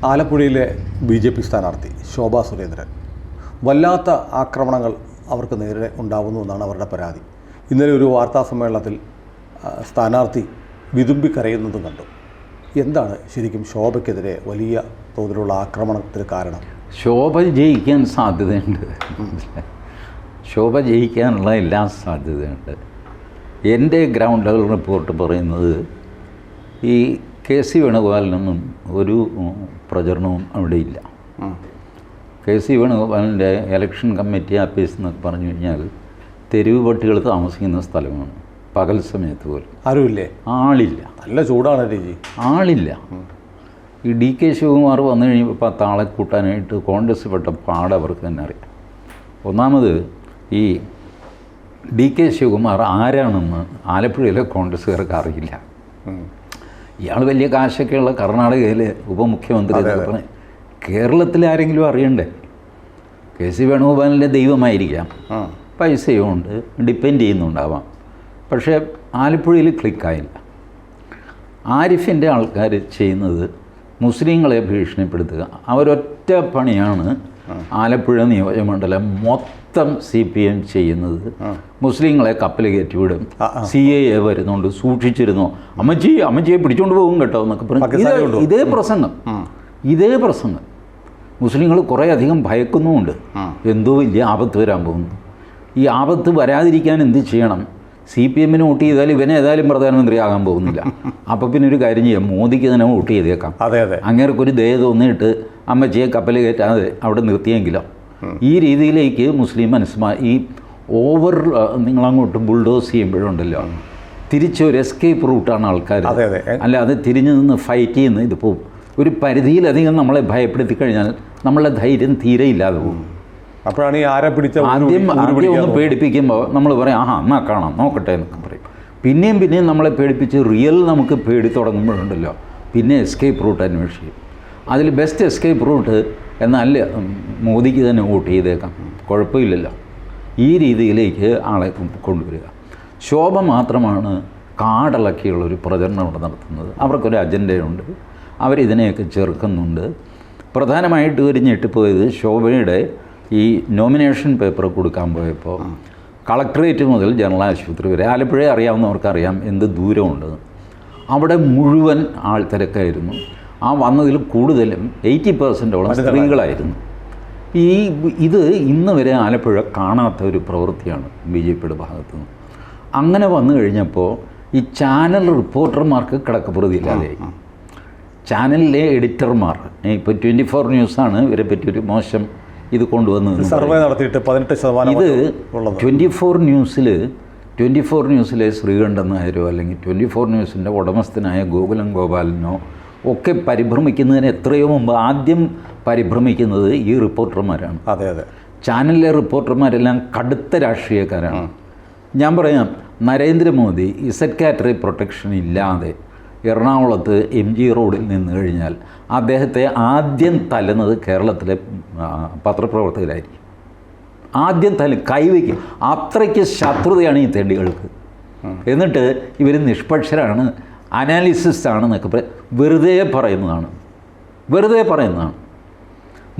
ആലപ്പുഴയിലെ BJP സ്ഥാനാർത്ഥി ശോഭാ സുരേന്ദ്രൻ വല്ലാത്ത ആക്രമണങ്ങൾ അവർക്ക് നേരെ ഉണ്ടാവുന്നു എന്നാണ് അവരുടെ പരാതി. ഇന്നലെ ഒരു വാർത്താ സമ്മേളനത്തിൽ സ്ഥാനാർത്ഥി വിതുമ്പിക്കരയുന്നതും കണ്ടു. എന്താണ് ശരിക്കും ശോഭയ്ക്കെതിരെ വലിയ തോതിലുള്ള ആക്രമണത്തിന് കാരണം? ശോഭ ജയിക്കാൻ സാധ്യതയുണ്ട്. ശോഭ ജയിക്കാനുള്ള എല്ലാ സാധ്യതയുണ്ട്. എൻ്റെ ഗ്രൗണ്ട് ലെവൽ റിപ്പോർട്ട് പറയുന്നത് ഈ KC വേണുഗോപാലിനൊന്നും ഒരു പ്രചരണവും അവിടെയില്ല. KC വേണുഗോപാലിൻ്റെ ഇലക്ഷൻ കമ്മിറ്റി ആഫീസ് എന്നൊക്കെ പറഞ്ഞു കഴിഞ്ഞാൽ തെരുവ് പട്ടികൾ താമസിക്കുന്ന സ്ഥലമാണ്. പകൽ സമയത്ത് പോലും ആരുമില്ലേ? ആളില്ല. നല്ല ചൂടാണ് രീതി. ആളില്ല. ഈ DK ശിവകുമാർ വന്നു കഴിഞ്ഞപ്പോൾ 10 ആളെ കൂട്ടാനായിട്ട് കോൺഗ്രസ് പെട്ട പാട് അവർക്ക് തന്നെ അറിയാം. ഒന്നാമത് ഈ DK ശിവകുമാർ ആരാണെന്ന് ആലപ്പുഴയിലെ കോൺഗ്രസ്സുകാർക്ക് അറിയില്ല. ഇയാൾ വലിയ കാശൊക്കെയുള്ള കർണാടകയിലെ ഉപമുഖ്യമന്ത്രി എന്നൊക്കെ പറഞ്ഞ് കേരളത്തിൽ ആരെങ്കിലും അറിയണ്ടേ? KC വേണുഗോപാലിൻ്റെ ദൈവമായിരിക്കാം, പൈസയും ഉണ്ട്, ഡിപ്പെൻഡ് ചെയ്യുന്നുണ്ടാവാം. പക്ഷേ ആലപ്പുഴയിൽ ക്ലിക്കായില്ല. ആരിഫിൻ്റെ ആൾക്കാർ ചെയ്യുന്നത് മുസ്ലിങ്ങളെ ഭീഷണിപ്പെടുത്തുക. അവരൊറ്റ പണിയാണ് ആലപ്പുഴ നിയോജകമണ്ഡലം മൊത്തം CPM ചെയ്യുന്നത്. മുസ്ലിങ്ങളെ കപ്പൽ കയറ്റിവിടും, CAA വരുന്നുണ്ട്, സൂക്ഷിച്ചിരുന്നോ, അമ്മച്ചിയെ പിടിച്ചോണ്ട് പോകും കേട്ടോ എന്നൊക്കെ പറഞ്ഞു. ഇതേ പ്രസംഗം മുസ്ലിങ്ങൾ കുറേ അധികം ഭയക്കുന്നുമുണ്ട്. എന്തോ വലിയ ആപത്ത് വരാൻ പോകുന്നു. ഈ ആപത്ത് വരാതിരിക്കാൻ എന്ത് ചെയ്യണം? CPM-ന് വോട്ട് ചെയ്താൽ ഇവനെ ഏതായാലും പ്രധാനമന്ത്രി ആകാൻ പോകുന്നില്ല. അപ്പം പിന്നെ ഒരു കാര്യം ചെയ്യാം, മോദിക്ക് തന്നെ വോട്ട് ചെയ്തേക്കാം. അങ്ങേർക്കൊരു ദയ തോന്നിയിട്ട് അമ്മച്ചിയെ കപ്പൽ കയറ്റാതെ അവിടെ നിർത്തിയെങ്കിലോ. ഈ രീതിയിലേക്ക് മുസ്ലിം ഈ ഓവർ നിങ്ങളങ്ങോട്ട് ബുൾഡോസ് ചെയ്യുമ്പോഴുണ്ടല്ലോ, തിരിച്ചൊരു എസ്കേപ്പ് റൂട്ടാണ് ആൾക്കാർ. അല്ല, അത് തിരിഞ്ഞു നിന്ന് ഫൈറ്റ് ചെയ്യുന്ന ഇതിപ്പോൾ ഒരു പരിധിയിലധികം നമ്മളെ ഭയപ്പെടുത്തി കഴിഞ്ഞാൽ നമ്മളുടെ ധൈര്യം തീരെ ഇല്ലാതെ പോകും. അപ്പോഴാണ് ഈ ആദ്യം ഒന്ന് പേടിപ്പിക്കുമ്പോൾ നമ്മൾ പറയും എന്നാ കാണാം നോക്കട്ടെ എന്നൊക്കെ പറയും. പിന്നെയും നമ്മളെ പേടിപ്പിച്ച് നമുക്ക് പേടി തുടങ്ങുമ്പോഴുണ്ടല്ലോ പിന്നെ എസ്കേപ്പ് റൂട്ട് അന്വേഷിക്കും. അതിൽ ബെസ്റ്റ് എസ്കേപ്പ് റൂട്ട് എന്നാൽ മോദിക്ക് തന്നെ വോട്ട് ചെയ്തേക്കാം, കുഴപ്പമില്ലല്ലോ. ഈ രീതിയിലേക്ക് ആളെ കൊണ്ടുവരിക. ശോഭ മാത്രമാണ് കാടിളക്കിയുള്ളൊരു പ്രചരണം ഇവിടെ നടത്തുന്നത്. അവർക്കൊരു അജണ്ടയുണ്ട്, അവരിതിനെയൊക്കെ ചെറുക്കുന്നുണ്ട്. പ്രധാനമായിട്ട് ഒരു ഞെട്ടിപ്പോയത് ശോഭയുടെ ഈ നോമിനേഷൻ പേപ്പർ കൊടുക്കാൻ പോയപ്പോൾ കളക്ടറേറ്റ് മുതൽ ജനറൽ ആശുപത്രി വരെ, ആലപ്പുഴയെ അറിയാവുന്നവർക്കറിയാം എന്ത് ദൂരമുണ്ട്. അവിടെ മുഴുവൻ ആൾത്തിരക്കായിരുന്നു. വന്നതിൽ കൂടുതലും 80% സ്ത്രീകളായിരുന്നു. ഇത് ഇന്ന് വരെ ആലപ്പുഴ കാണാത്ത ഒരു പ്രവൃത്തിയാണ് BJPയുടെ ഭാഗത്തു നിന്ന്. അങ്ങനെ വന്നു കഴിഞ്ഞപ്പോൾ ഈ ചാനൽ റിപ്പോർട്ടർമാർക്ക് കിടക്കപ്രതിയില്ലാതെയായി. ചാനലിലെ എഡിറ്റർമാർ, ഇപ്പോൾ 24 ന്യൂസാണ് ഇവരെ പറ്റിയൊരു മോശം ഇത് കൊണ്ടുവന്നത്. സർവേ നടത്തിയിട്ട് 18% ഇത് 24 ന്യൂസിലെ ശ്രീകണ്ഠൻ നായരോ അല്ലെങ്കിൽ 24 ന്യൂസിൻ്റെ ഉടമസ്ഥനായ ഗോകുലം ഗോപാലനോ ഒക്കെ പരിഭ്രമിക്കുന്നതിന് എത്രയോ മുമ്പ് ആദ്യം പരിഭ്രമിക്കുന്നത് ഈ റിപ്പോർട്ടർമാരാണ്. ചാനലിലെ റിപ്പോർട്ടർമാരെല്ലാം കടുത്ത രാഷ്ട്രീയക്കാരാണ്. ഞാൻ പറയാം, നരേന്ദ്രമോദി ഇസഡ് കാറ്റഗറി പ്രൊട്ടക്ഷൻ ഇല്ലാതെ എറണാകുളത്ത് MG റോഡിൽ നിന്ന് കഴിഞ്ഞാൽ അദ്ദേഹത്തെ ആദ്യം തല്ലുന്നത് കേരളത്തിലെ പത്രപ്രവർത്തകരായിരിക്കും. ആദ്യം കൈവയ്ക്കും. അത്രയ്ക്ക് ശത്രുതയാണ് ഈ തെണ്ടികൾക്ക്. എന്നിട്ട് ഇവർ നിഷ്പക്ഷരാണ്, അനാലിസിസ്റ്റ് ആണെന്നൊക്കെ വെറുതെ പറയുന്നതാണ്.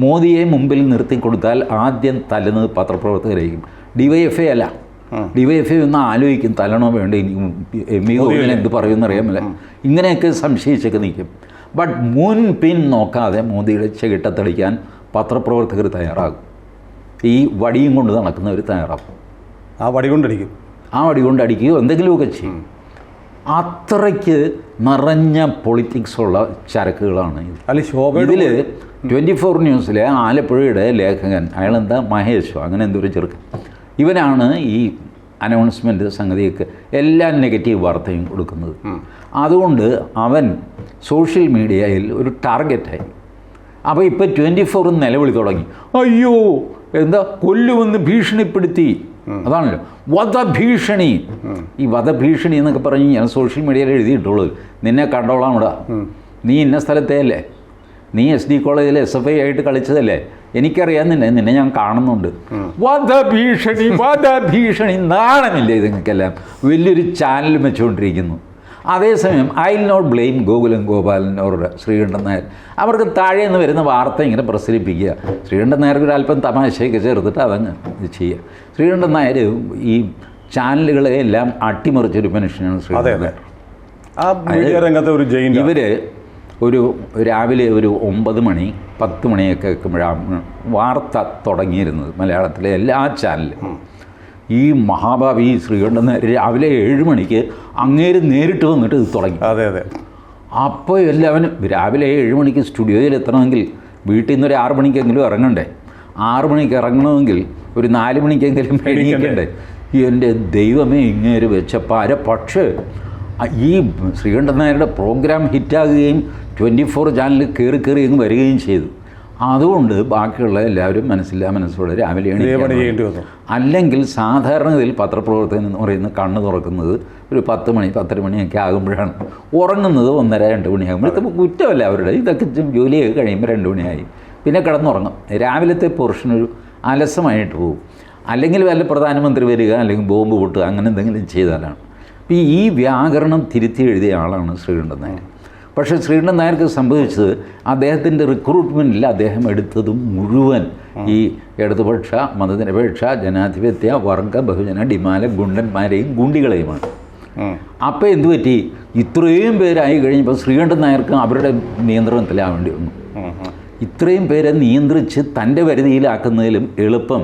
മോദിയെ മുമ്പിൽ നിർത്തിക്കൊടുത്താൽ ആദ്യം തല്ലുന്നത് പത്രപ്രവർത്തകരായിരിക്കും. DYFI അല്ല. DYFI ഒന്ന് ആലോചിക്കും, തല്ലണോ വേണ്ട, ഇനി എന്ത് പറയുമെന്നറിയാമല്ല. ഇങ്ങനെയൊക്കെ സംശയിച്ചൊക്കെ നിൽക്കും. ബട്ട് മുൻപിൻ നോക്കാതെ മോദിയുടെ ചെകിട്ടത്തടിക്കാൻ പത്രപ്രവർത്തകർ തയ്യാറാകും. ഈ വടിയും കൊണ്ട് നടക്കുന്നവർ തയ്യാറാക്കും. ആ വടി കൊണ്ടടിക്കുകയോ എന്തെങ്കിലുമൊക്കെ ചെയ്യും. അത്രയ്ക്ക് നിറഞ്ഞ പൊളിറ്റിക്സുള്ള ചരക്കുകളാണ് ഇതിൽ. 24 ന്യൂസിലെ ആലപ്പുഴയുടെ ലേഖകൻ, അയാളെന്താ മഹേഷോ അങ്ങനെ എന്തോ ഒരു ചെറുക്കൻ, ഇവനാണ് ഈ അനൗൺസ്മെൻറ്റ് സംഗതിയൊക്കെ എല്ലാ നെഗറ്റീവ് വാർത്തയും കൊടുക്കുന്നത്. അതുകൊണ്ട് അവൻ സോഷ്യൽ മീഡിയയിൽ ഒരു ടാർഗറ്റായി. അപ്പോൾ ഇപ്പോൾ 24 നിലവിളി തുടങ്ങി, അയ്യോ എന്താ കൊല്ലുമെന്ന് ഭീഷണിപ്പെടുത്തി. അതാണല്ലോ വധഭീഷണി. ഈ വധഭീഷണി എന്നൊക്കെ പറഞ്ഞ് ഞാൻ സോഷ്യൽ മീഡിയയിൽ എഴുതിയിട്ടുള്ളൂ. നിന്നെ കണ്ടോളാം ഇവിടെ, നീ ഇന്ന സ്ഥലത്തെ അല്ലേ, നീ SD കോളേജിൽ SFI ആയിട്ട് കളിച്ചതല്ലേ, എനിക്കറിയാം നിന്നെ ഞാൻ കാണുന്നുണ്ട്. വധഭീഷണി. നാണമില്ല ഇതുങ്ങൾക്കെല്ലാം. വലിയൊരു ചാനൽ വെച്ചുകൊണ്ടിരിക്കുന്നു. അതേസമയം I will not blame Gokulam Gopalan or Sreekandan Nair. അവർക്ക് താഴെ നിന്ന് വരുന്ന വാർത്ത ഇങ്ങനെ പ്രസരിപ്പിക്കുക. ശ്രീകണ്ഠൻ നായർക്ക് ഒരു അല്പം തമാശയൊക്കെ ചേർത്തിട്ട് അതങ്ങ് ഇത് ചെയ്യുക. ശ്രീകണ്ഠൻ നായർ ഈ ചാനലുകളെ എല്ലാം അട്ടിമറിച്ചൊരു മനുഷ്യനാണ് ശ്രീകണ്ഠൻ നായർ. ഇവർ രാവിലെ ഒരു 9 മണി 10 മണിയൊക്കെ വെക്കുമ്പോഴാണ് വാർത്ത തുടങ്ങിയിരുന്നത് മലയാളത്തിലെ എല്ലാ ചാനലും. ഈ മഹാഭാവി ശ്രീകണ്ഠൻ നായർ രാവിലെ 7 മണിക്ക് അങ്ങേര് നേരിട്ട് വന്നിട്ട് ഇത് തുടങ്ങി. അതെ അതെ. അപ്പോൾ എല്ലാവരും രാവിലെ 7 മണിക്ക് സ്റ്റുഡിയോയിൽ എത്തണമെങ്കിൽ വീട്ടിൽ നിന്ന് ഒരു 6 മണിക്കെങ്കിലും ഇറങ്ങണ്ടേ. 6 മണിക്ക് ഇറങ്ങണമെങ്കിൽ ഒരു 4 മണിക്കെങ്കിലും എണീക്കണ്ടേ. എൻ്റെ ദൈവമേ, ഇങ്ങേര് വെച്ച പാര. പക്ഷേ ഈ ശ്രീകണ്ഠൻ നായരുടെ പ്രോഗ്രാം ഹിറ്റാകുകയും 24 ചാനലിൽ കയറി അങ്ങ് വരികയും ചെയ്തു. അതുകൊണ്ട് ബാക്കിയുള്ള എല്ലാവരും മനസ്സോടെ രാവിലെ എണീക്കേണ്ടി വന്നു. അല്ലെങ്കിൽ സാധാരണഗതിയിൽ പത്രപ്രവർത്തകൻ എന്ന് പറയുന്നത് കണ്ണ് തുറക്കുന്നത് ഒരു 10 മണി 10:30 മണിയൊക്കെ ആകുമ്പോഴാണ്. ഉറങ്ങുന്നത് 1:30-2 മണിയാകും. ഇതൊക്കെ കുറ്റമല്ല അവരുടെ. ഇതൊക്കെ ജോലിയൊക്കെ കഴിയുമ്പോൾ 2 മണിയായി. പിന്നെ കിടന്നുറങ്ങും. രാവിലത്തെ പോർഷനൊരു അലസമായിട്ട് പോകും. അല്ലെങ്കിൽ വല്ല പ്രധാനമന്ത്രി വരിക, അല്ലെങ്കിൽ ബോംബ് പൊട്ടുക, അങ്ങനെ എന്തെങ്കിലും ചെയ്താലാണ്. അപ്പോൾ ഈ വ്യാകരണം തിരുത്തി എഴുതിയ ആളാണ് ശ്രീകണ്ഠൻ നായർ. പക്ഷേ ശ്രീകണ്ഠൻ നായർക്ക് സംഭവിച്ചത് അദ്ദേഹത്തിൻ്റെ റിക്രൂട്ട്മെൻറ്റിൽ അദ്ദേഹം എടുത്തത് മുഴുവൻ ഈ ഇടതുപക്ഷ, മതനിരപേക്ഷ, ജനാധിപത്യ, വർഗ, ബഹുജന, ഡിമാല ഗുണ്ടന്മാരെയും ഗുണ്ടികളെയുമാണ്. അപ്പോൾ എന്തു പറ്റി? ഇത്രയും പേരായി കഴിഞ്ഞപ്പോൾ ശ്രീകണ്ഠൻ നായർക്ക് അവരുടെ നിയന്ത്രണത്തിലാവേണ്ടി വന്നു. ഇത്രയും പേരെ നിയന്ത്രിച്ച് തൻ്റെ പരിധിയിലാക്കുന്നതിലും എളുപ്പം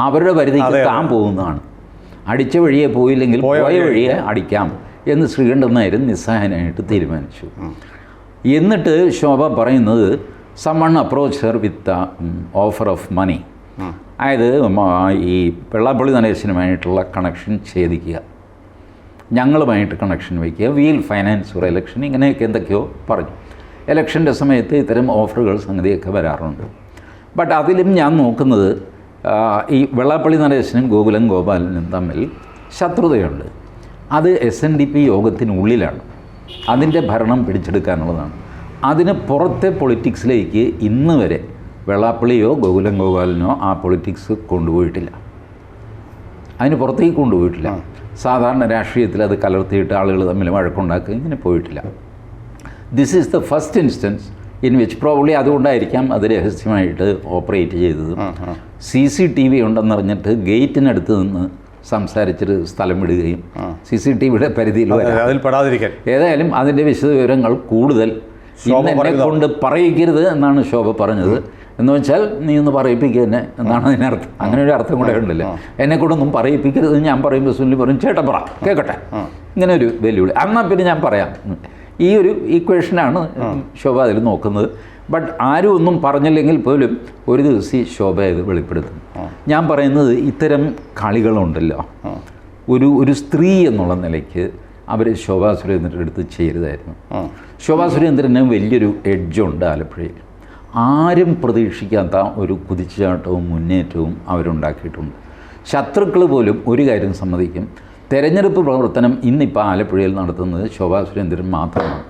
അവരുടെ പരിധിക്ക് താൻ പോകുന്നതാണ്. അടിച്ച വഴിയെ പോയില്ലെങ്കിൽ പോയ വഴിയെ അടിക്കാം എന്ന് ശ്രീകണ്ഠൻ നായർ നിസ്സഹായനായിട്ട് തീരുമാനിച്ചു. എന്നിട്ട് ശോഭ പറയുന്നത് summon approach her with offer of money. അതായത് ഈ വെള്ളാപ്പള്ളി നടേശനുമായിട്ടുള്ള കണക്ഷൻ ഛേദിക്കുക, ഞങ്ങളുമായിട്ട് കണക്ഷൻ വയ്ക്കുക, വീൽ ഫൈനാൻസ് ഫോർ ഇലക്ഷൻ, ഇങ്ങനെയൊക്കെ എന്തൊക്കെയോ പറഞ്ഞു. ഇലക്ഷൻ്റെ സമയത്ത് ഇത്തരം ഓഫറുകൾ സംഗതിയൊക്കെ വരാറുണ്ട്. ബട്ട് അതിലും ഞാൻ നോക്കുന്നത് ഈ വെള്ളാപ്പള്ളി നടേശനും ഗോകുലം ഗോപാലനും തമ്മിൽ ശത്രുതയുണ്ട്. അത് SNDP യോഗത്തിനുള്ളിലാണ്. അതിൻ്റെ ഭരണം പിടിച്ചെടുക്കാനുള്ളതാണ്. അതിന് പുറത്തെ പൊളിറ്റിക്സിലേക്ക് ഇന്ന് വരെ വെള്ളാപ്പള്ളിയോ ഗോകുലം ഗോപാലനോ ആ പൊളിറ്റിക്സ് കൊണ്ടുപോയിട്ടില്ല. അതിന് പുറത്തേക്ക് കൊണ്ടുപോയിട്ടില്ല. സാധാരണ രാഷ്ട്രീയത്തിൽ അത് കലർത്തിയിട്ട് ആളുകൾ തമ്മിൽ വഴക്കുണ്ടാക്കുക ഇങ്ങനെ പോയിട്ടില്ല. This is the first instance in which probably അതുകൊണ്ടായിരിക്കാം അത് രഹസ്യമായിട്ട് ഓപ്പറേറ്റ് ചെയ്തത്. CCTV ഉണ്ടെന്നറിഞ്ഞിട്ട് ഗേറ്റിനടുത്ത് നിന്ന് സംസാരിച്ചിട്ട് സ്ഥലം വിടുകയും CCTVയുടെ പരിധിയിൽ പെടാതിരിക്കാൻ. ഏതായാലും അതിൻ്റെ വിശദവിവരങ്ങൾ കൂടുതൽ എന്നെ കൊണ്ട് പറയിക്കരുത് എന്നാണ് ശോഭ പറഞ്ഞത്. എന്ന് വെച്ചാൽ നീ ഒന്ന് പറയിപ്പിക്കുക തന്നെ എന്നാണ് അതിനർത്ഥം. അങ്ങനെ ഒരു അർത്ഥം കൂടെ ഉണ്ടല്ലോ. എന്നെ കൊണ്ടൊന്നും പറയിപ്പിക്കരുത്. ഞാൻ പറയുമ്പോൾ സുനിൽ പറയും ചേട്ടൻ പറ കേൾക്കട്ടെ, ഇങ്ങനെ ഒരു വെല്ലുവിളി. എന്നാൽ പിന്നെ ഞാൻ പറയാം. ഈ ഒരു ഈക്വേഷനാണ് ശോഭ അതിൽ നോക്കുന്നത്. ബട്ട് ആരും ഒന്നും പറഞ്ഞില്ലെങ്കിൽ പോലും ഒരു ദിവസം ഈ ശോഭ ഇത് വെളിപ്പെടുത്തും. ഞാൻ പറയുന്നത് ഇത്തരം കളികളുണ്ടല്ലോ, ഒരു സ്ത്രീ എന്നുള്ള നിലയ്ക്ക് അവർ ശോഭാ സുരേന്ദ്രൻ്റെ അടുത്ത് ചെയ്യരുതായിരുന്നു. ശോഭാ സുരേന്ദ്രന് വലിയൊരു എഡ്ജുണ്ട് ആലപ്പുഴയിൽ. ആരും പ്രതീക്ഷിക്കാത്ത ഒരു കുതിച്ചുചാട്ടവും മുന്നേറ്റവും അവരുണ്ടാക്കിയിട്ടുണ്ട്. ശത്രുക്കൾ പോലും ഒരു കാര്യം സമ്മതിക്കും, തെരഞ്ഞെടുപ്പ് പ്രവർത്തനം ഇന്നിപ്പോൾ ആലപ്പുഴയിൽ നടത്തുന്നത് ശോഭാ സുരേന്ദ്രൻ മാത്രമാണ്.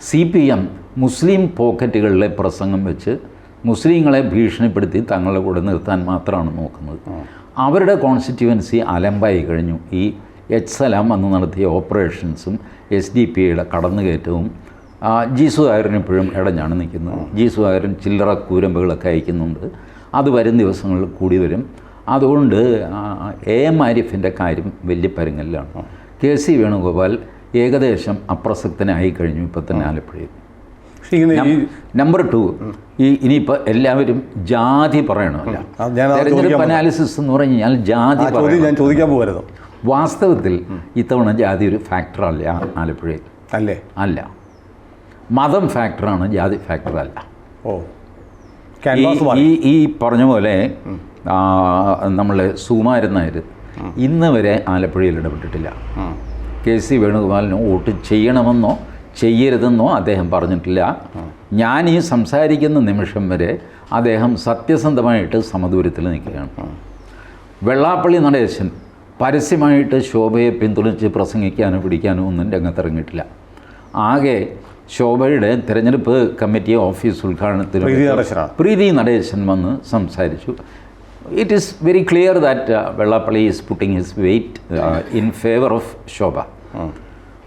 CPM മുസ്ലിം പോക്കറ്റുകളിലെ പ്രസംഗം വെച്ച് മുസ്ലിങ്ങളെ ഭീഷണിപ്പെടുത്തി തങ്ങളുടെ കൂടെ നിർത്താൻ മാത്രമാണ് നോക്കുന്നത്. അവരുടെ കോൺസ്റ്റിറ്റ്യുവൻസി അലമ്പായി കഴിഞ്ഞു. ഈ സലാം അന്ന് നടത്തിയ ഓപ്പറേഷൻസും SDP-യുടെ കടന്നുകയറ്റവും. ജി സുധാകരൻ ഇപ്പോഴും ഇടഞ്ഞാണ് നിൽക്കുന്നത്. ജി സുധാകരൻ ചില്ലറ കൂരമ്പുകളൊക്കെ അയക്കുന്നുണ്ട്. അത് വരും ദിവസങ്ങളിൽ കൂടി വരും. അതുകൊണ്ട് AM ആരിഫിൻ്റെ കാര്യം വലിയ പരുങ്ങലിലാണ്. KC വേണുഗോപാൽ ഏകദേശം അപ്രസക്തനായി കഴിഞ്ഞു ഇപ്പോൾ തന്നെ ആലപ്പുഴയിൽ. നമ്പർ 2, ഇനിയിപ്പോൾ എല്ലാവരും ജാതി പറയണമല്ല. തെരഞ്ഞെടുപ്പ് അനാലിസിസ് എന്ന് പറഞ്ഞു കഴിഞ്ഞാൽ ജാതി ഞാൻ ചോദിക്കാൻ പോകരുത്. വാസ്തവത്തിൽ ഇത്തവണ ജാതി ഒരു ഫാക്ടറല്ല ആലപ്പുഴയിൽ. അല്ലേ? അല്ല. മതം ഫാക്ടറാണ്, ജാതി ഫാക്ടറല്ല. ഈ പറഞ്ഞ പോലെ നമ്മളെ സുകുമാരൻ നായർ ഇന്ന് വരെ ആലപ്പുഴയിൽ ഇടപെട്ടിട്ടില്ല. KC വേണുഗോപാലിന് വോട്ട് ചെയ്യണമെന്നോ ചെയ്യരുതെന്നോ അദ്ദേഹം പറഞ്ഞിട്ടില്ല. ഞാൻ ഈ സംസാരിക്കുന്ന നിമിഷം വരെ അദ്ദേഹം സത്യസന്ധമായിട്ട് സമദൂരത്തിൽ നിൽക്കുകയാണ്. വെള്ളാപ്പള്ളി നടേശൻ പരസ്യമായിട്ട് ശോഭയെ പിന്തുണച്ച് പ്രസംഗിക്കാനോ പിടിക്കാനോ ഒന്നും രംഗത്തിറങ്ങിയിട്ടില്ല. ആകെ ശോഭയുടെ തിരഞ്ഞെടുപ്പ് കമ്മിറ്റി ഓഫീസ് ഉദ്ഘാടനത്തിന് പ്രീതി നടേശൻ വന്ന് സംസാരിച്ചു. It is very clear that Vellappally is putting his weight in favour of Shobha.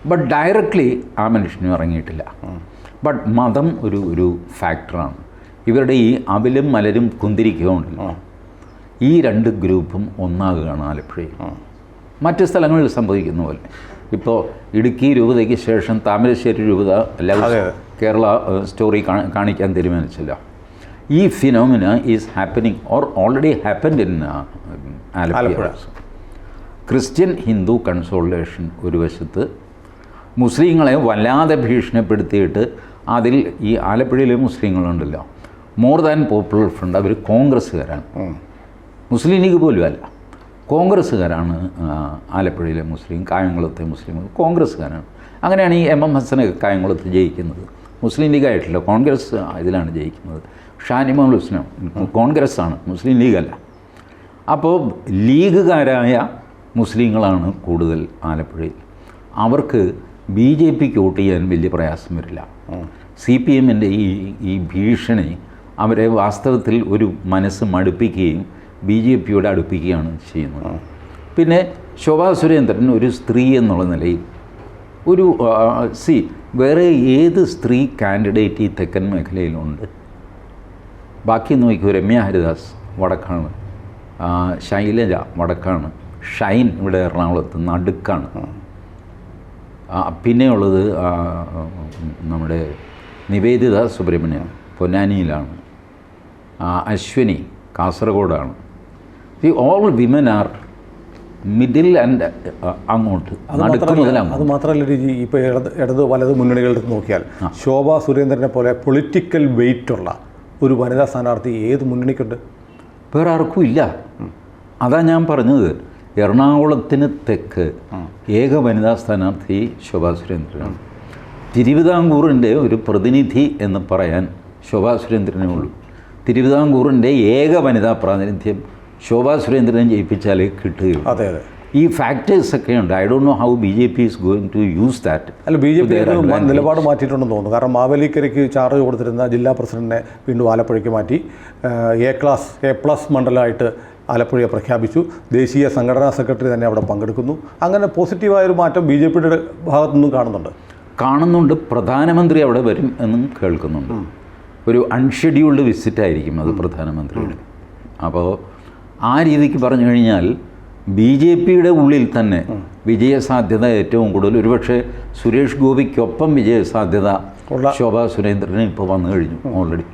But directly ആ മനുഷ്യനും ഇറങ്ങിയിട്ടില്ല. ബട്ട് മതം ഒരു ഫാക്ടറാണ്. ഇവരുടെ ഈ അവിലും മലരും കുന്തിരിക്കുകയുണ്ടല്ലോ, ഈ രണ്ട് ഗ്രൂപ്പും ഒന്നാകുകയാണ് ആലപ്പുഴയിൽ. മറ്റ് സ്ഥലങ്ങളിൽ സംഭവിക്കുന്ന പോലെ ഇപ്പോൾ ഇടുക്കി രൂപതയ്ക്ക് ശേഷം താമരശ്ശേരി രൂപത കേരള സ്റ്റോറി കാണിക്കാൻ തീരുമാനിച്ചില്ല. ഈ phenomena is happening or already happened in Alappuzha. Christian Hindu consolidation ഒരു വശത്ത്, മുസ്ലിങ്ങളെ വല്ലാതെ ഭീഷണിപ്പെടുത്തിയിട്ട് അതിൽ ഈ ആലപ്പുഴയിലെ മുസ്ലിങ്ങളുണ്ടല്ലോ, മോർ ദാൻ പോപ്പുലർ ഫ്രണ്ട്, അവർ കോൺഗ്രസ്സുകാരാണ്. മുസ്ലിം ലീഗ് പോലും അല്ല, കോൺഗ്രസ്സുകാരാണ് ആലപ്പുഴയിലെ മുസ്ലിം, കായംകുളത്തെ മുസ്ലിം കോൺഗ്രസ്സുകാരാണ്. അങ്ങനെയാണ് ഈ എം ഹസനൊക്കെ കായംകുളത്ത് ജയിക്കുന്നത്. മുസ്ലിം ലീഗായിട്ടില്ല, കോൺഗ്രസ് ഇതിലാണ് ജയിക്കുന്നത്. ഷാനിമോൾ ഹുസ്നോ കോൺഗ്രസ്സാണ്, മുസ്ലിം ലീഗല്ല. അപ്പോൾ ലീഗുകാരായ മുസ്ലിങ്ങളാണ് കൂടുതൽ ആലപ്പുഴയിൽ. അവർക്ക് BJPക്ക് വോട്ട് ചെയ്യാൻ വലിയ പ്രയാസം വരില്ല. CPMൻ്റെ ഈ ഭീഷണി അവരെ വാസ്തവത്തിൽ ഒരു മനസ്സ് മടുപ്പിക്കുകയും BJPയോട് അടുപ്പിക്കുകയാണ് ചെയ്യുന്നത്. പിന്നെ ശോഭാ സുരേന്ദ്രൻ ഒരു സ്ത്രീ എന്നുള്ള നിലയിൽ വേറെ ഏത് സ്ത്രീ കാൻഡിഡേറ്റ് ഈ തെക്കൻ മേഖലയിലുണ്ട്? ബാക്കി നോക്കിയോ, രമ്യ ഹരിദാസ് വടക്കാണ്, ശൈലജ വടക്കാണ്, ഷൈൻ ഇവിടെ എറണാകുളത്ത് നടുക്കാണ്, പിന്നെയുള്ളത് നമ്മുടെ നിവേദിത സുബ്രഹ്മണ്യൻ പൊന്നാനിയിലാണ്, അശ്വിനി കാസർഗോഡാണ്. All women are middle and അങ്ങോട്ട്. അത് മാത്രമല്ല രീതി ഇപ്പോൾ ഇടത് വലത് മുന്നണികളിൽ നോക്കിയാൽ ശോഭാ സുരേന്ദ്രനെ പോലെ പൊളിറ്റിക്കൽ വെയിറ്റുള്ള ഒരു വനിതാ സ്ഥാനാർത്ഥി ഏത് മുന്നണിക്കുണ്ട്? വേറെ ആർക്കും ഇല്ല. അതാ ഞാൻ പറഞ്ഞത്, എറണാകുളത്തിന് തെക്ക് ഏക വനിതാ സ്ഥാനാർത്ഥി ശോഭാ സുരേന്ദ്രനാണ്. തിരുവിതാംകൂറിൻ്റെ ഒരു പ്രതിനിധി എന്ന് പറയാൻ ശോഭാ സുരേന്ദ്രനേ ഉള്ളൂ. തിരുവിതാംകൂറിൻ്റെ ഏക വനിതാ പ്രാതിനിധ്യം ശോഭാ സുരേന്ദ്രനെ ജയിപ്പിച്ചാലേ കിട്ടുകയുള്ളൂ. അതെ അതെ, ഈ ഫാക്ടേഴ്സ് ഒക്കെ ഉണ്ട്. I don't know how BJP is going to use that. അല്ല, BJP നിലപാട് മാറ്റിയിട്ടുണ്ടെന്ന് തോന്നുന്നു. കാരണം മാവേലിക്കരയ്ക്ക് ചാർജ് കൊടുത്തിരുന്ന ജില്ലാ പ്രസിഡന്റിനെ വീണ്ടും ആലപ്പുഴയ്ക്ക് മാറ്റി. A+ മണ്ഡലമായിട്ട് ആലപ്പുഴയെ പ്രഖ്യാപിച്ചു. ദേശീയ സംഘടനാ സെക്രട്ടറി തന്നെ അവിടെ പങ്കെടുക്കുന്നു. അങ്ങനെ പോസിറ്റീവായൊരു മാറ്റം BJPയുടെ ഭാഗത്തുനിന്നും കാണുന്നുണ്ട്. പ്രധാനമന്ത്രി അവിടെ വരും എന്നും കേൾക്കുന്നുണ്ട്. ഒരു അൺഷെഡ്യൂൾഡ് വിസിറ്റായിരിക്കും അത് പ്രധാനമന്ത്രിയുടെ. അപ്പോൾ ആ രീതിക്ക് പറഞ്ഞു കഴിഞ്ഞാൽ BJPയുടെ ഉള്ളിൽ തന്നെ വിജയസാധ്യത ഏറ്റവും കൂടുതൽ, ഒരുപക്ഷെ സുരേഷ് ഗോപിക്കൊപ്പം വിജയസാധ്യത ശോഭാ സുരേന്ദ്രന് ഇപ്പോൾ വന്നു കഴിഞ്ഞു ഓൾറെഡി.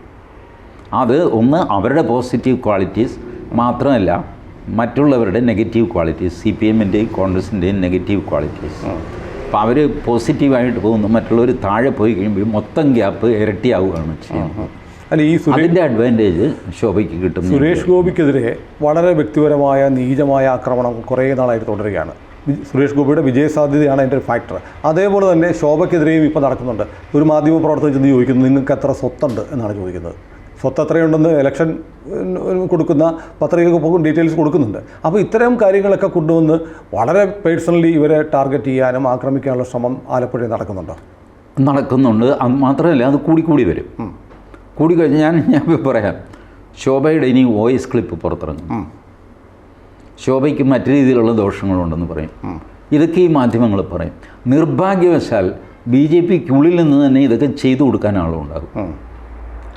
അത് ഒന്ന് അവരുടെ പോസിറ്റീവ് ക്വാളിറ്റീസ് മാത്രമല്ല, മറ്റുള്ളവരുടെ നെഗറ്റീവ് ക്വാളിറ്റീസ്, CPMൻ്റെയും കോൺഗ്രസിൻ്റെയും നെഗറ്റീവ് ക്വാളിറ്റീസ്. അപ്പോൾ അവർ പോസിറ്റീവായിട്ട് പോകുന്നു, മറ്റുള്ളവർ താഴെ പോയി കഴിയുമ്പോൾ മൊത്തം ഗ്യാപ്പ് ഇരട്ടിയാവുകയാണ് ചെയ്യുന്നത്. അല്ല, ഈ അതിൻ്റെ അഡ്വാൻറ്റേജ് ശോഭയ്ക്ക് കിട്ടും. സുരേഷ് ഗോപിക്കെതിരെ വളരെ വ്യക്തിപരമായ നീചമായ ആക്രമണം കുറേ നാളായിട്ട് തുടരുകയാണ്. സുരേഷ് ഗോപിയുടെ വിജയസാധ്യതയാണ് അതിൻ്റെ ഒരു ഫാക്ടർ. അതേപോലെ തന്നെ ശോഭയ്ക്കെതിരെയും ഇപ്പോൾ നടക്കുന്നുണ്ട്. ഒരു മാധ്യമ പ്രവർത്തകർ ചെന്ന് ചോദിക്കുന്നു, നിങ്ങൾക്ക് എത്ര സ്വത്തുണ്ട് എന്നാണ് ചോദിക്കുന്നത്. സ്വത്ത് എത്രയുണ്ടെന്ന് ഇലക്ഷൻ കൊടുക്കുന്ന പത്രികയ്ക്ക് ഡീറ്റെയിൽസ് കൊടുക്കുന്നുണ്ട്. അപ്പോൾ ഇത്തരം കാര്യങ്ങളൊക്കെ കൊണ്ടുവന്ന് വളരെ പേഴ്സണലി ഇവരെ ടാർഗറ്റ് ചെയ്യാനും ആക്രമിക്കാനുള്ള ശ്രമം ആലപ്പുഴയിൽ നടക്കുന്നുണ്ട്. അത് മാത്രമല്ല, അത് കൂടി വരും. കൂടിക്കഴിഞ്ഞ് ഞാൻ പറയാം, ശോഭയുടെ ഇനി വോയിസ് ക്ലിപ്പ് പുറത്തിറങ്ങും. ശോഭയ്ക്ക് മറ്റു രീതിയിലുള്ള ദോഷങ്ങളുണ്ടെന്ന് പറയും. ഇതൊക്കെ ഈ മാധ്യമങ്ങൾ പറയും. നിർഭാഗ്യവശാൽ BJPക്കുള്ളിൽ നിന്ന് തന്നെ ഇതൊക്കെ ചെയ്തു കൊടുക്കാൻ ആളുണ്ടാകും.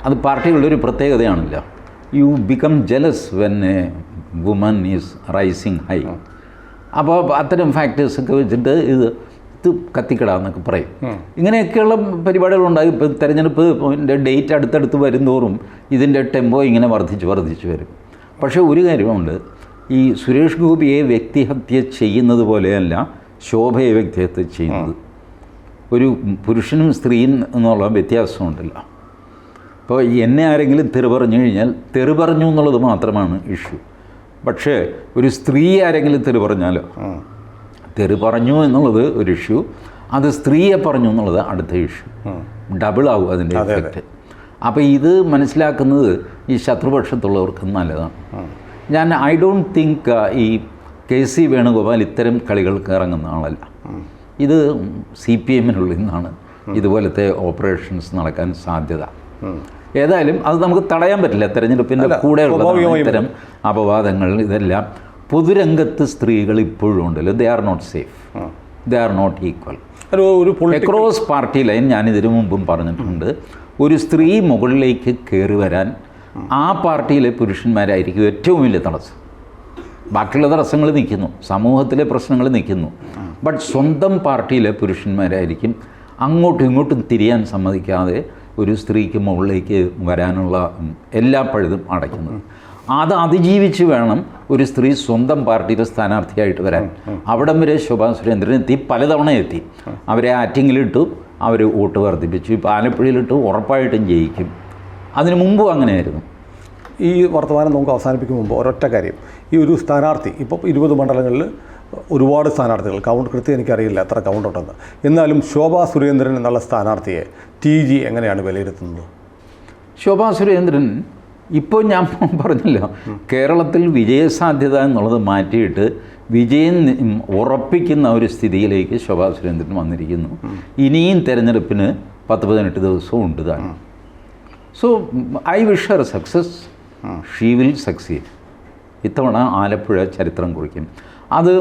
അത് പാർട്ടികളുടെ ഒരു പ്രത്യേകതയാണല്ലോ. You become jealous when a woman is rising high. അപ്പോൾ അത്തരം ഫാക്ടേഴ്സൊക്കെ വെച്ചിട്ട് ഇത് കത്തിക്കിടാന്നൊക്കെ പറയും. ഇങ്ങനെയൊക്കെയുള്ള പരിപാടികളുണ്ടാകും. ഇപ്പോൾ തെരഞ്ഞെടുപ്പിൻ്റെ ഡേറ്റ് അടുത്തടുത്ത് വരുന്തോറും ഇതിൻ്റെ ടെമ്പോ ഇങ്ങനെ വർദ്ധിച്ച് വരും. പക്ഷേ ഒരു കാര്യമുണ്ട്, ഈ സുരേഷ് ഗോപിയെ വ്യക്തിഹത്യ ചെയ്യുന്നത് പോലെയല്ല ശോഭയെ വ്യക്തിഹത്യ ചെയ്യുന്നത്. ഒരു പുരുഷനും സ്ത്രീയും എന്നുള്ള വ്യത്യാസമുണ്ടല്ലോ. ഇപ്പോൾ എന്നെ ആരെങ്കിലും തെറി പറഞ്ഞു കഴിഞ്ഞാൽ തെറി പറഞ്ഞു എന്നുള്ളത് മാത്രമാണ് ഇഷ്യൂ. പക്ഷേ ഒരു സ്ത്രീ ആരെങ്കിലും തെറി പറഞ്ഞാലോ, തെറി പറഞ്ഞു എന്നുള്ളത് ഒരു ഇഷ്യൂ, അത് സ്ത്രീയെ പറഞ്ഞു എന്നുള്ളത് അടുത്ത ഇഷ്യൂ. ഡബിളാവും അതിൻ്റെ എഫക്റ്റ്. അപ്പോൾ ഇത് മനസ്സിലാക്കുന്നത് ഈ ശത്രുപക്ഷത്തുള്ളവർക്ക് നല്ലതാണ്. ഐ ഡോണ്ട് തിങ്ക് ഈ KC വേണുഗോപാൽ ഇത്തരം കളികൾക്ക് ഇറങ്ങുന്ന ആളല്ല. ഇത് CPMനുള്ളിൽ നിന്നാണ് ഇതുപോലത്തെ ഓപ്പറേഷൻസ് നടക്കാൻ സാധ്യത. ഏതായാലും അത് നമുക്ക് തടയാൻ പറ്റില്ല. തെരഞ്ഞെടുപ്പിൻ്റെ കൂടെയുള്ള ഇത്തരം അപവാദങ്ങൾ ഇതെല്ലാം പൊതുരംഗത്ത് സ്ത്രീകൾ ഇപ്പോഴും ഉണ്ടല്ലോ. They are not safe, they are not equal. ഒരു അക്രോസ് പാർട്ടി ലൈൻ ഞാനിതിനു മുമ്പും പറഞ്ഞിട്ടുണ്ട്. ഒരു സ്ത്രീ മുകളിലേക്ക് കയറി വരാൻ ആ പാർട്ടിയിലെ പുരുഷന്മാരായിരിക്കും ഏറ്റവും വലിയ തടസ്സം. ബാക്കിയുള്ള തടസ്സങ്ങൾ നിൽക്കുന്നു, സമൂഹത്തിലെ പ്രശ്നങ്ങൾ നിൽക്കുന്നു. ബട്ട് സ്വന്തം പാർട്ടിയിലെ പുരുഷന്മാരായിരിക്കും അങ്ങോട്ടും ഇങ്ങോട്ടും തിരിയാൻ സമ്മതിക്കാതെ ഒരു സ്ത്രീക്ക് മുകളിലേക്ക് വരാനുള്ള എല്ലാ പഴുതും അടയ്ക്കുന്നത്. അത് അതിജീവിച്ച് വേണം ഒരു സ്ത്രീ സ്വന്തം പാർട്ടിയുടെ സ്ഥാനാർത്ഥിയായിട്ട് വരാൻ. അവിടം വരെ ശോഭാ സുരേന്ദ്രൻ എത്തി, പലതവണ എത്തി. അവരെ ആറ്റിങ്ങിലിട്ടു, അവർ വോട്ട് വർദ്ധിപ്പിച്ചു. ഇപ്പോൾ ആലപ്പുഴയിലിട്ട് ഉറപ്പായിട്ടും ജയിക്കും. അതിനു മുമ്പും അങ്ങനെയായിരുന്നു. ഈ വർത്തമാനം നമുക്ക് അവസാനിപ്പിക്കും മുമ്പ് ഒരൊറ്റ കാര്യം, ഈ ഒരു സ്ഥാനാർത്ഥി ഇപ്പോൾ 20 മണ്ഡലങ്ങളിൽ ഒരുപാട് സ്ഥാനാർത്ഥികൾ, കൗണ്ട് കൃത്യം എനിക്കറിയില്ല എത്ര കൗണ്ട് ഉണ്ടെന്ന്. എന്നാലും ശോഭാ സുരേന്ദ്രൻ എന്നുള്ള സ്ഥാനാർത്ഥിയെ TG എങ്ങനെയാണ് വിലയിരുത്തുന്നത്? ശോഭാ സുരേന്ദ്രൻ ഇപ്പോൾ ഞാൻ പറഞ്ഞില്ല, കേരളത്തിൽ വിജയസാധ്യത എന്നുള്ളത് മാറ്റിയിട്ട് വിജയം ഉറപ്പിക്കുന്ന ഒരു സ്ഥിതിയിലേക്ക് ശോഭാ സുരേന്ദ്രൻ വന്നിരിക്കുന്നു. ഇനിയും തെരഞ്ഞെടുപ്പിന് 10-18 ദിവസവും ഉണ്ട് താൻ. So I wish Har success. She will succeed. ഇത്തവണ ആലപ്പുഴ ചരിത്രം കുറിക്കും. അത്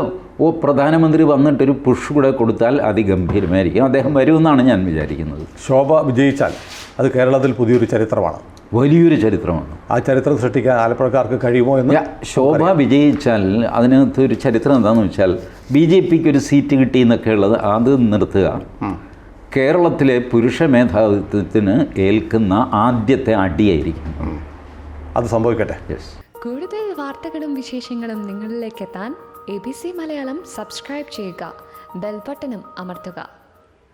പ്രധാനമന്ത്രി വന്നിട്ടൊരു പുഷ് കൂടെ കൊടുത്താൽ അതിഗംഭീരമായിരിക്കും. അദ്ദേഹം വരുമെന്നാണ് ഞാൻ വിചാരിക്കുന്നത്. ശോഭ വിജയിച്ചാൽ അത് കേരളത്തിൽ പുതിയൊരു ചരിത്രമാണ്, വലിയൊരു ചരിത്രമാണ്. ആ ചരിത്രം സൃഷ്ടിക്കാൻ ആലപ്പുഴക്കാർക്ക് കഴിയുമോ എന്ന്? ശോഭ വിജയിച്ചാൽ അതിനകത്ത് ഒരു ചരിത്രം എന്താണെന്ന് വെച്ചാൽ BJPക്ക് ഒരു സീറ്റ് കിട്ടി എന്നൊക്കെ ഉള്ളത് അത് നിർത്തുക. കേരളത്തിലെ പുരുഷ മേധാവിത്വത്തിന് ഏൽക്കുന്ന ആദ്യത്തെ അടിയായിരിക്കും. അത് സംഭവിക്കട്ടെ. യെസ്. കൂടുതൽ വാർത്തകളും വിശേഷങ്ങളും നിങ്ങളിലേക്ക് എത്താൻ ABC മലയാളം സബ്സ്ക്രൈബ് ചെയ്യുക, ബെൽ ബട്ടണും അമർത്തുക.